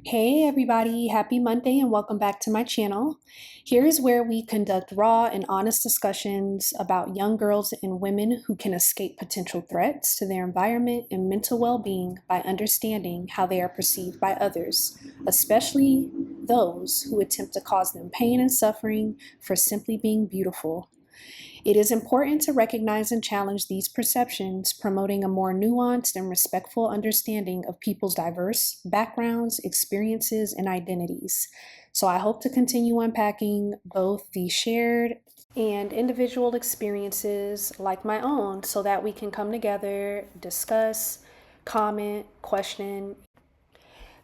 Hey everybody, happy Monday and welcome back to my channel. Here is where we conduct raw and honest discussions about young girls and women who can escape potential threats to their environment and mental well-being by understanding how they are perceived by others, especially those who attempt to cause them pain and suffering for simply being beautiful. It is important to recognize and challenge these perceptions, promoting a more nuanced and respectful understanding of people's diverse backgrounds, experiences, and identities. So I hope to continue unpacking both the shared and individual experiences like my own so that we can come together, discuss, comment, question.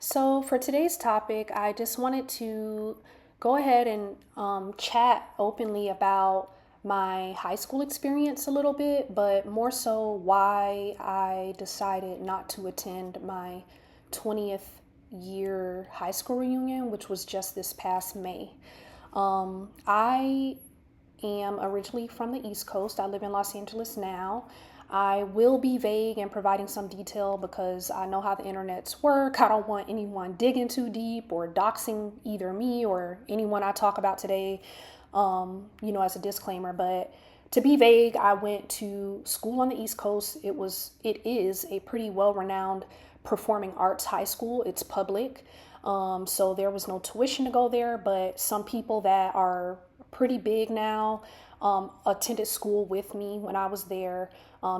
So, for today's topic, I just wanted to go ahead and chat openly about my high school experience a little bit, but more so why I decided not to attend my 20th year high school reunion, which was just this past May. I am originally from the East Coast. I live in Los Angeles now. I will be vague in providing some detail because I know how the internets work. I don't want anyone digging too deep or doxing either me or anyone I talk about today, as a disclaimer. But to be vague, I went to school on the East Coast. It is a pretty well-renowned performing arts high school. It's public. So there was no tuition to go there, but some people that are pretty big now attended school with me when I was there,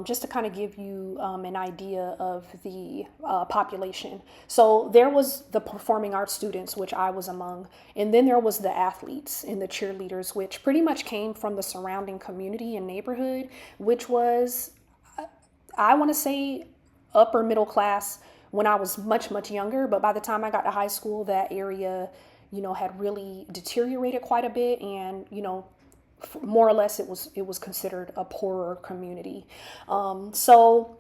just to kind of give you an idea of the population. So there was the performing arts students, which I was among, and then there was the athletes and the cheerleaders, which pretty much came from the surrounding community and neighborhood, which was, I want to say, upper middle class when I was much, much younger. But by the time I got to high school, that area, had really deteriorated quite a bit. And, more or less it was considered a poorer community. So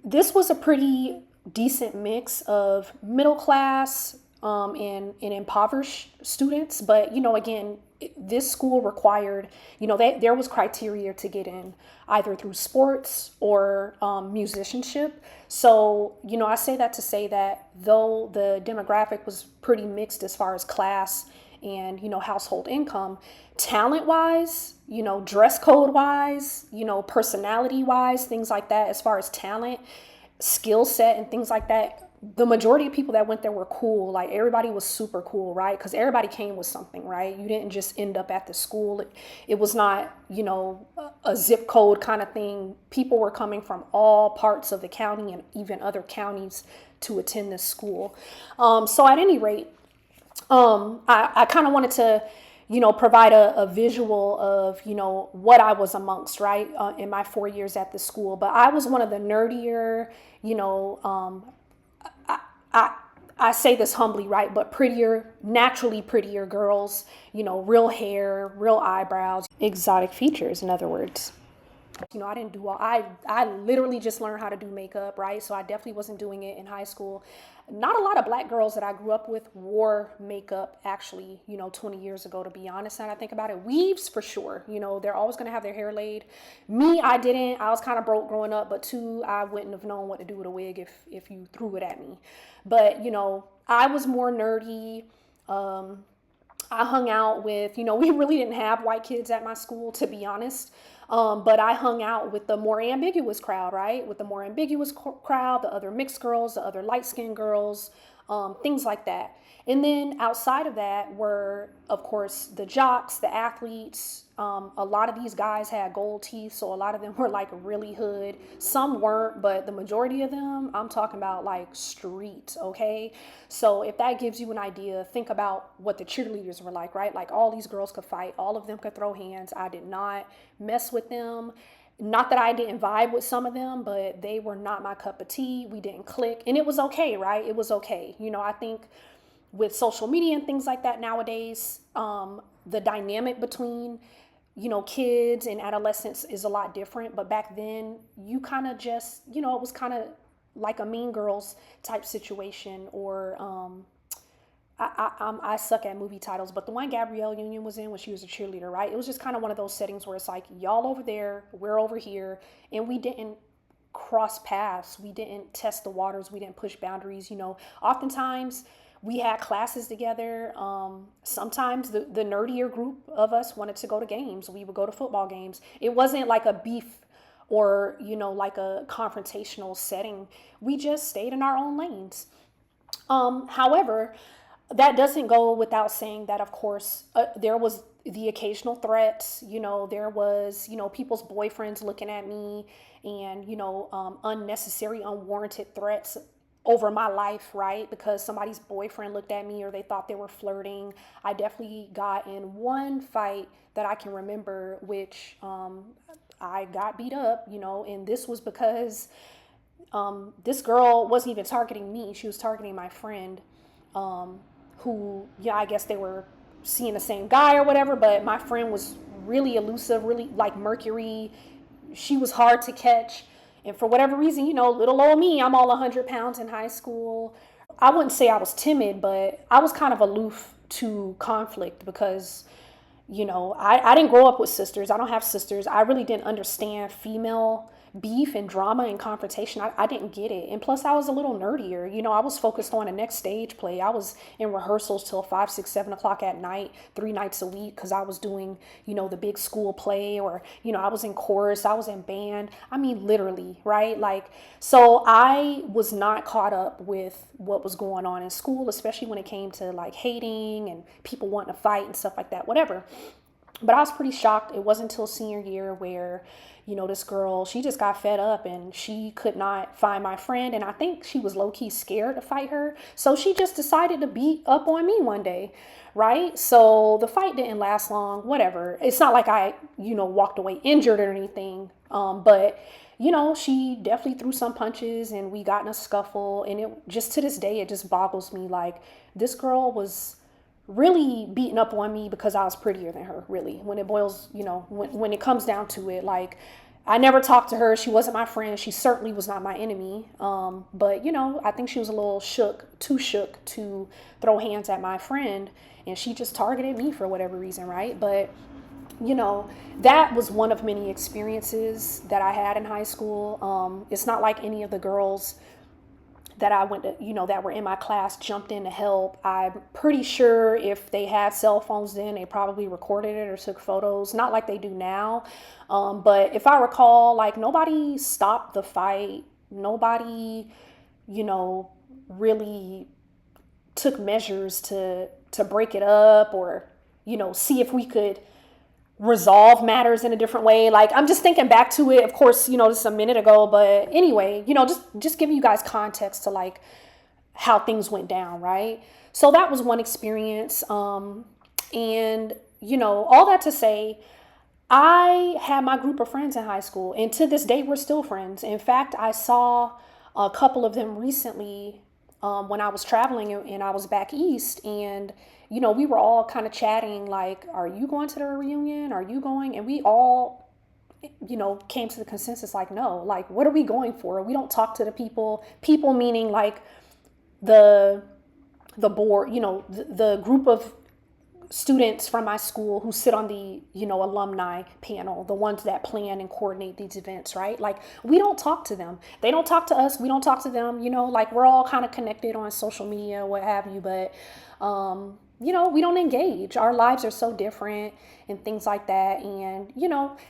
this was a pretty decent mix of middle class and impoverished students. But, again, this school required, there was criteria to get in either through sports or musicianship. So, I say that to say that though the demographic was pretty mixed as far as class and, household income, talent wise, dress code wise, personality wise, things like that, as far as talent, skill set and things like that, the majority of people that went there were cool. Like, everybody was super cool, right? Because everybody came with something, right? You didn't just end up at the school. It was not, a zip code kind of thing. People were coming from all parts of the county and even other counties to attend this school. So at any rate, I kind of wanted to, provide a visual of, what I was amongst, right, in my 4 years at the school. But I was one of the nerdier, I, I say this humbly, right, but prettier, naturally prettier girls, real hair, real eyebrows, exotic features, in other words. I didn't do all, I literally just learned how to do makeup, right? So I definitely wasn't doing it in high school. Not a lot of black girls that I grew up with wore makeup actually, 20 years ago, to be honest. And I think about it, weaves for sure. They're always going to have their hair laid. Me, I didn't. I was kind of broke growing up, but two, I wouldn't have known what to do with a wig if you threw it at me. But, I was more nerdy. I hung out with, we really didn't have white kids at my school, to be honest. But I hung out with the more ambiguous crowd, right? With the more ambiguous crowd, the other mixed girls, the other light-skinned girls, things like that. And then outside of that were, of course, the jocks, the athletes. A lot of these guys had gold teeth, so a lot of them were like really hood. Some weren't, but the majority of them, I'm talking about like street, okay? So if that gives you an idea, think about what the cheerleaders were like, right? Like, all these girls could fight, all of them could throw hands. I did not mess with them. Not that I didn't vibe with some of them, but they were not my cup of tea. We didn't click, and it was okay, right? It was okay. I think with social media and things like that nowadays, the dynamic between, kids and adolescents is a lot different. But back then, you kind of just, it was kind of like a Mean Girls type situation. Or I suck at movie titles, but the one Gabrielle Union was in when she was a cheerleader, right? It was just kind of one of those settings where it's like, y'all over there, we're over here, and we didn't cross paths. We didn't test the waters. We didn't push boundaries. Oftentimes We had classes together. Sometimes the nerdier group of us wanted to go to games. We would go to football games. It wasn't like a beef or, like a confrontational setting. We just stayed in our own lanes. However, that doesn't go without saying that, of course, there was the occasional threats. There was, people's boyfriends looking at me, and, unnecessary, unwarranted threats over my life, right? Because somebody's boyfriend looked at me or they thought they were flirting. I definitely got in one fight that I can remember, which I got beat up, and this was because this girl wasn't even targeting me. She was targeting my friend, who, yeah, I guess they were seeing the same guy or whatever, but my friend was really elusive, really like Mercury. She was hard to catch. And for whatever reason, little old me, I'm all 100 pounds in high school. I wouldn't say I was timid, but I was kind of aloof to conflict because, I didn't grow up with sisters. I don't have sisters. I really didn't understand female beef and drama and confrontation. I didn't get it. And plus, I was a little nerdier. I was focused on the next stage play. I was in rehearsals till 5, 6, 7 o'clock at night, 3 nights a week, because I was doing, the big school play, or, I was in chorus, I was in band. I mean, literally, right? Like, so I was not caught up with what was going on in school, especially when it came to like hating and people wanting to fight and stuff like that, whatever. But I was pretty shocked. It wasn't until senior year where, this girl, she just got fed up and she could not find my friend. And I think she was low key scared to fight her. So she just decided to beat up on me one day. Right. So the fight didn't last long, whatever. It's not like I, walked away injured or anything. But, she definitely threw some punches and we got in a scuffle. And it just to this day, it just boggles me. Like, this girl was really beating up on me because I was prettier than her, really. When it boils, when it comes down to it, like, I never talked to her. She wasn't my friend. She certainly was not my enemy. But, I think she was a little too shook to throw hands at my friend. And she just targeted me for whatever reason, right? But, that was one of many experiences that I had in high school. It's not like any of the girls that I went to, that were in my class jumped in to help. I'm pretty sure if they had cell phones then, they probably recorded it or took photos, not like they do now. But if I recall, like, nobody stopped the fight. Nobody, really took measures to break it up or, see if we could resolve matters in a different way. Like, I'm just thinking back to it. Of course, this is a minute ago, but anyway, just giving you guys context to like how things went down, right? So that was one experience. And all that to say, I had my group of friends in high school, and to this day, we're still friends. In fact, I saw a couple of them recently when I was traveling and I was back east, and we were all kind of chatting like, are you going to the reunion? Are you going? And we all, came to the consensus like, no, like, what are we going for? We don't talk to the people meaning like the board, the group of students from my school who sit on the, alumni panel, the ones that plan and coordinate these events, right? Like, we don't talk to them. They don't talk to us. We don't talk to them, like, we're all kind of connected on social media, what have you. But, we don't engage. Our lives are so different and things like that. And,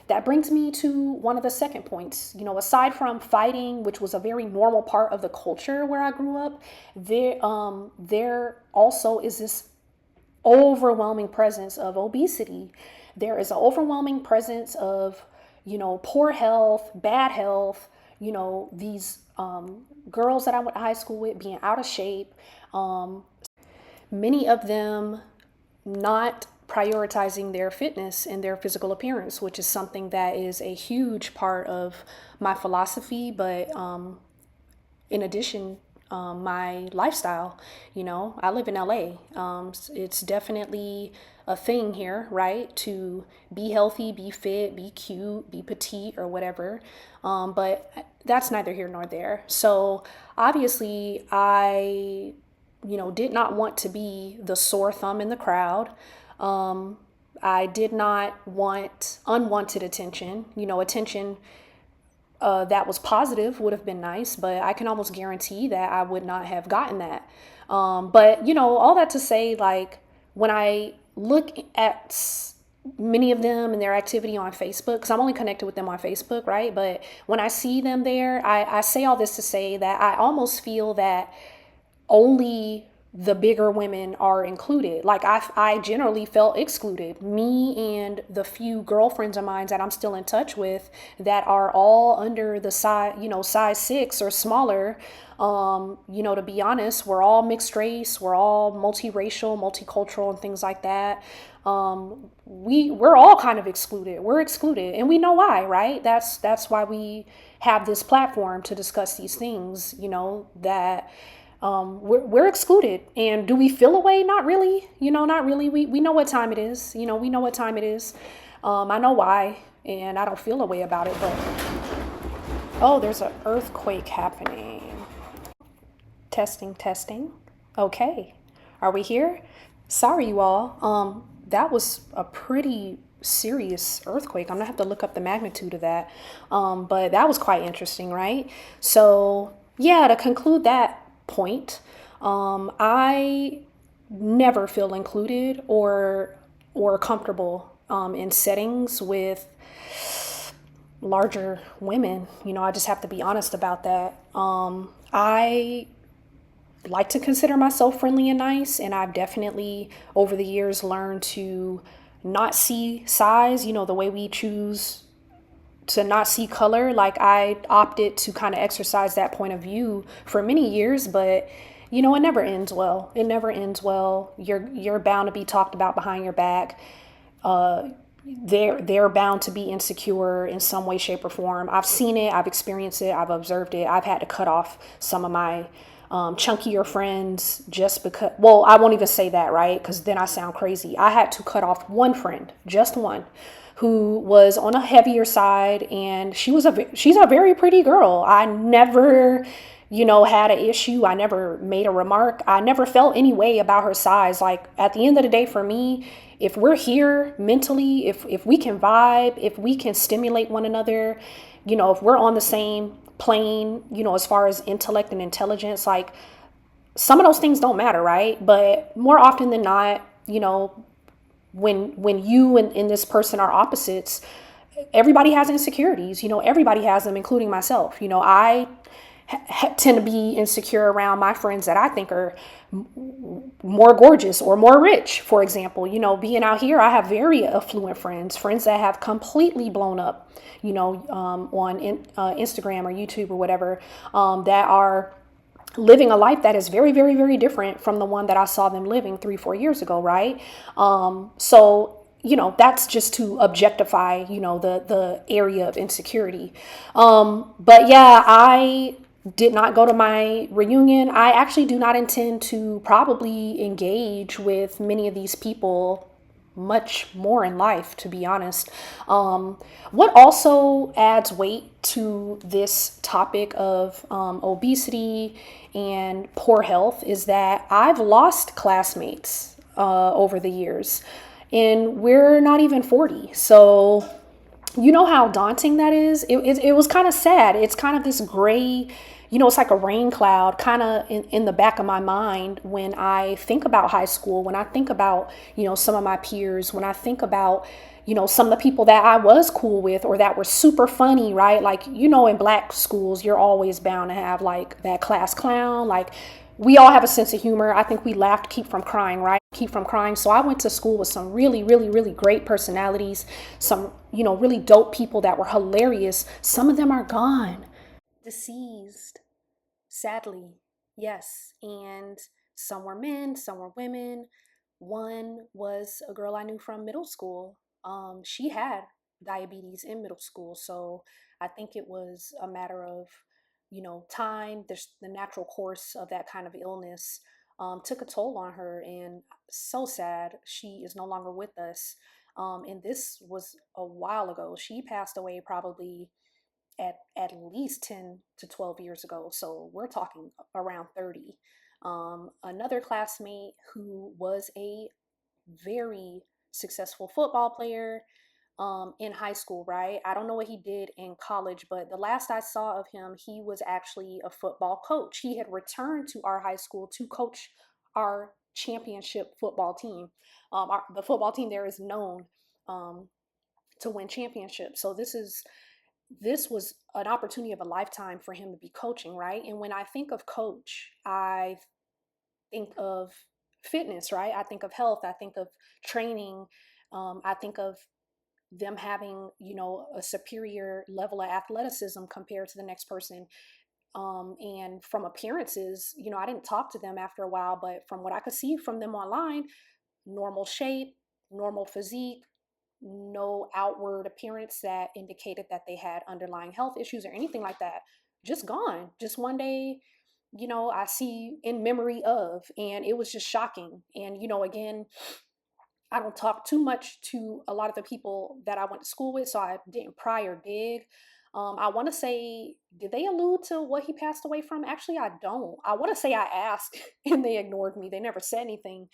that brings me to one of the second points. Aside from fighting, which was a very normal part of the culture where I grew up, there also is this overwhelming presence of obesity. There is an overwhelming presence of, poor health, bad health, these girls that I went to high school with being out of shape. Many of them not prioritizing their fitness and their physical appearance, which is something that is a huge part of my philosophy. But in addition, my lifestyle, I live in LA. It's definitely a thing here, right? To be healthy, be fit, be cute, be petite or whatever. But that's neither here nor there. So obviously I, did not want to be the sore thumb in the crowd. I did not want unwanted attention. Attention that was positive would have been nice, but I can almost guarantee that I would not have gotten that. But, all that to say, like, when I look at many of them and their activity on Facebook, because I'm only connected with them on Facebook, right? But when I see them there, I say all this to say that I almost feel that only the bigger women are included. Like I generally felt excluded. Me and the few girlfriends of mine that I'm still in touch with that are all under the size 6 or smaller. To be honest, we're all mixed race, we're all multiracial, multicultural, and things like that. We're all kind of excluded. We're excluded, and we know why, right? That's why we have this platform to discuss these things. That we're excluded. And do we feel a way? Not really. Not really. We know what time it is. We know what time it is. I know why, and I don't feel a way about it. But oh, there's an earthquake happening. Testing, testing. Okay, are we here? Sorry, you all. That was a pretty serious earthquake. I'm gonna have to look up the magnitude of that. But that was quite interesting, right? So yeah, to conclude that point, I never feel included or comfortable in settings with larger women. I just have to be honest about that. I like to consider myself friendly and nice, and I've definitely over the years learned to not see size, the way we choose to not see color. Like I opted to kind of exercise that point of view for many years, but it never ends well. It never ends well. You're bound to be talked about behind your back. They're bound to be insecure in some way, shape, or form. I've seen it, I've experienced it, I've observed it. I've had to cut off some of my chunkier friends just because, well, I won't even say that, right? Because then I sound crazy. I had to cut off one friend, just one, who was on a heavier side, and she's a very pretty girl. I never had an issue. I never made a remark. I never felt any way about her size. Like at the end of the day, for me, if we're here mentally, if we can vibe, if we can stimulate one another, if we're on the same plane, as far as intellect and intelligence, like some of those things don't matter, right? But more often than not, when you and this person are opposites, everybody has insecurities. Everybody has them, including myself. I tend to be insecure around my friends that I think are more gorgeous or more rich. For example, being out here, I have very affluent friends that have completely blown up, on Instagram or YouTube or whatever, that are living a life that is very, very, very different from the one that I saw them living 3-4 years ago, right? So that's just to objectify, the area of insecurity. But yeah, I did not go to my reunion. I actually do not intend to probably engage with many of these people much more in life, to be honest. What also adds weight to this topic of obesity and poor health is that I've lost classmates over the years, and we're not even 40. So you know how daunting that is? It was kind of sad. It's kind of this gray, it's like a rain cloud kind of in the back of my mind when I think about high school, when I think about, some of my peers, when I think about, some of the people that I was cool with or that were super funny, right? Like, in black schools, you're always bound to have like that class clown. Like we all have a sense of humor. I think we laugh to keep from crying, right? Keep from crying. So I went to school with some really, really, really great personalities, some, really dope people that were hilarious. Some of them are gone, deceased, sadly. Yes. And some were men, some were women. One was a girl I knew from middle school. She had diabetes in middle school. So I think it was a matter of, time. There's the natural course of that kind of illness took a toll on her. And so sad. She is no longer with us. And this was a while ago. She passed away probably at least 10 to 12 years ago. So we're talking around 30. Another classmate who was a very successful football player, in high school, right? I don't know what he did in college, but the last I saw of him, he was actually a football coach. He had returned to our high school to coach our championship football team. The football team there is known um, to win championships. So this was an opportunity of a lifetime for him to be coaching, right? And when I think of coach, I think of fitness, right? I think of health. I think of training. I think of them having, a superior level of athleticism compared to the next person. And from appearances, I didn't talk to them after a while, but from what I could see from them online, normal shape, normal physique, no outward appearance that indicated that they had underlying health issues or anything like that. Just gone. Just one day, I see in memory of, and it was just shocking. And, again, I don't talk too much to a lot of the people that I went to school with, so I didn't pry or dig. I want to say, did they allude to what he passed away from? Actually, I don't. I want to say I asked and they ignored me. They never said anything.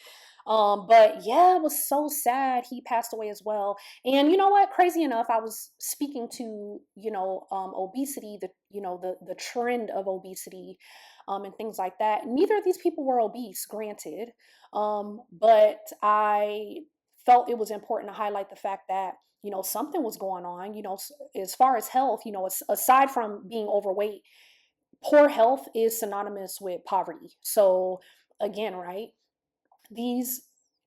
But yeah, it was so sad. He passed away as well. And you know what? Crazy enough, I was speaking to, obesity, the trend of obesity, and things like that. Neither of these people were obese, granted. But I felt it was important to highlight the fact that something was going on, as far as health, aside from being overweight, poor health is synonymous with poverty. So again, right, these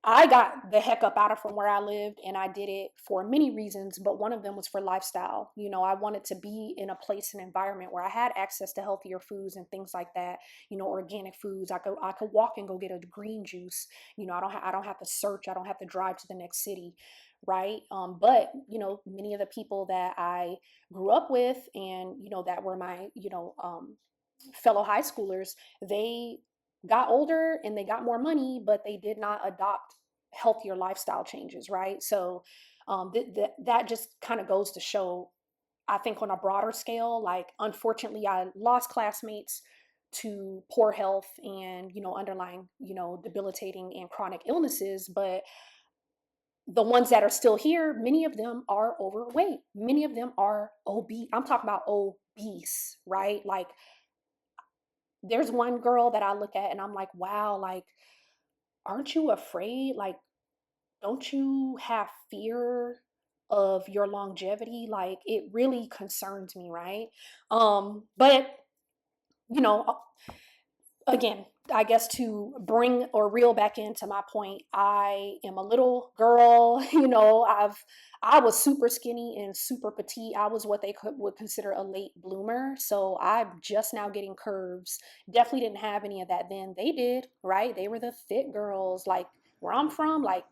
I got the heck up out of from where I lived, and I did it for many reasons, but one of them was for lifestyle. I wanted to be in a place and environment where I had access to healthier foods and things like that. Organic foods. I could walk and go get a green juice. I don't have to search. I don't have to drive to the next city, right? But many of the people that I grew up with, and that were my fellow high schoolers, they got older and they got more money, but they did not adopt healthier lifestyle changes, right? So that just kind of goes to show, I think, on a broader scale, like, unfortunately, I lost classmates to poor health and, underlying, debilitating and chronic illnesses. But the ones that are still here, many of them are overweight. Many of them are obese. I'm talking about obese, right? Like, there's one girl that I look at and I'm like, wow, like, aren't you afraid? Like, don't you have fear of your longevity? Like, it really concerns me, right? But you know, again, I guess to bring or reel back into my point, I am a little girl. I was super skinny and super petite. I was what would consider a late bloomer. So I'm just now getting curves. Definitely didn't have any of that then. They did, right? They were the thick girls. Like, where I'm from, like,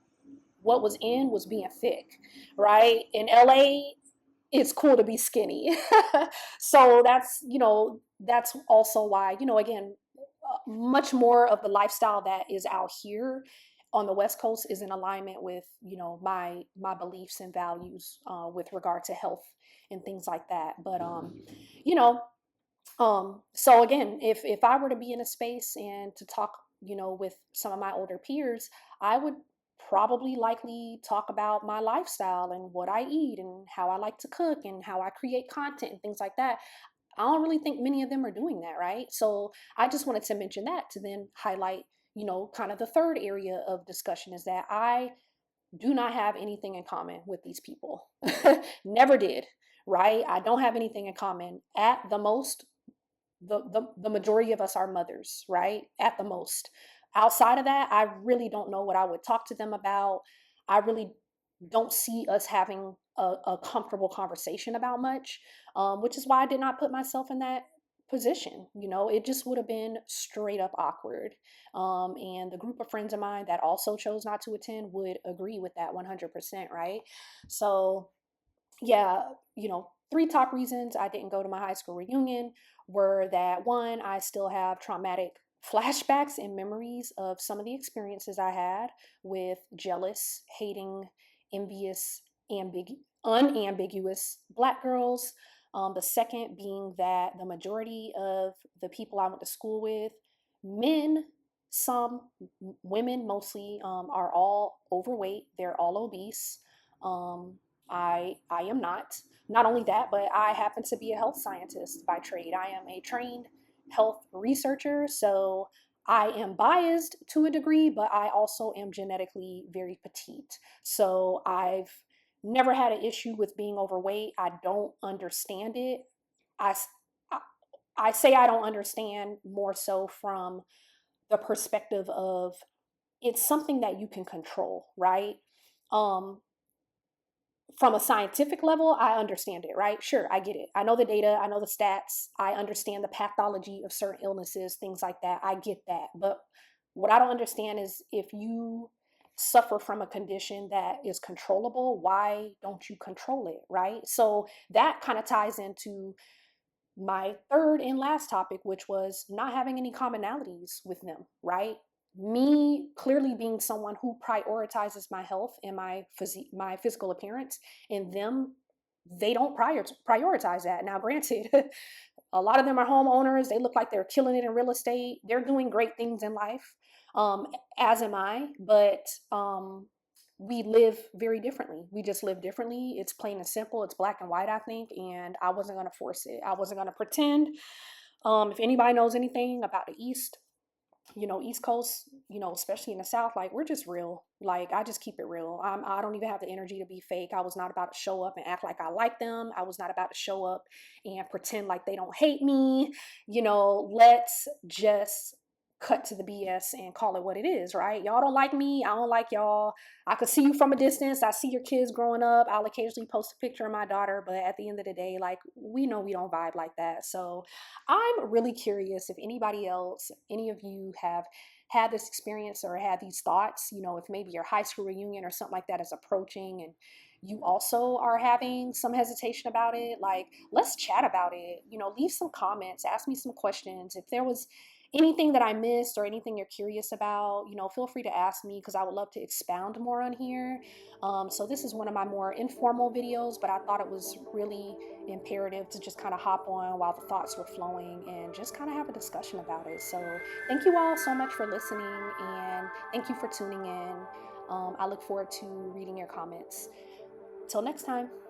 what was in was being thick, right? In LA, it's cool to be skinny. So that's also why, again, much more of the lifestyle that is out here on the West Coast is in alignment with my beliefs and values with regard to health and things like that. But you know so again, if I were to be in a space and to talk with some of my older peers, I would probably likely talk about my lifestyle and what I eat and how I like to cook and how I create content and things like that. I don't really think many of them are doing that, right? So I just wanted to mention that to then highlight, kind of the third area of discussion is that I do not have anything in common with these people. Never did, right? I don't have anything in common. At the most, the majority of us are mothers, right? At the most. Outside of that, I really don't know what I would talk to them about. I really don't see us having a comfortable conversation about much, which is why I did not put myself in that position. It just would have been straight up awkward. And the group of friends of mine that also chose not to attend would agree with that 100%, right? So yeah, three top reasons I didn't go to my high school reunion were that, one, I still have traumatic flashbacks and memories of some of the experiences I had with jealous, hating, envious, unambiguous Black girls. The second being that the majority of the people I went to school with, men, some women mostly, are all overweight, they're all obese. I am not. Not only that, but I happen to be a health scientist by trade. I am a trained health researcher, so I am biased to a degree, but I also am genetically very petite. So I've never had an issue with being overweight. I don't understand it. I, I I say I don't understand more so from the perspective of it's something that you can control, right? Um, from a scientific level, I understand it, right? Sure, I get it. I know the data, I know the stats, I understand the pathology of certain illnesses, things like that. I get that. But what I don't understand is if you suffer from a condition that is controllable, why don't you control it, right? So that kind of ties into my third and last topic, which was not having any commonalities with them, right? Me clearly being someone who prioritizes my health and my physical appearance, and them, they don't prioritize that. Now, granted, a lot of them are homeowners. They look like they're killing it in real estate. They're doing great things in life, um, as am I. But we live very differently. We just live differently. It's plain and simple. It's black and white, I think. And I wasn't going to force it. I wasn't going to pretend. If anybody knows anything about the East, East Coast, especially in the South, like we're just real. Like I just keep it real. I don't even have the energy to be fake. I was not about to show up and act like I like them. I was not about to show up and pretend like they don't hate me. Let's just cut to the BS and call it what it is, right? Y'all don't like me. I don't like y'all. I could see you from a distance. I see your kids growing up. I'll occasionally post a picture of my daughter, but at the end of the day, like we know we don't vibe like that. So I'm really curious if anybody else, any of you have had this experience or had these thoughts, if maybe your high school reunion or something like that is approaching and you also are having some hesitation about it, like let's chat about it. Leave some comments, ask me some questions. If there was anything that I missed or anything you're curious about, feel free to ask me because I would love to expound more on here. So this is one of my more informal videos, but I thought it was really imperative to just kind of hop on while the thoughts were flowing and just kind of have a discussion about it. So thank you all so much for listening and thank you for tuning in. I look forward to reading your comments. Till next time.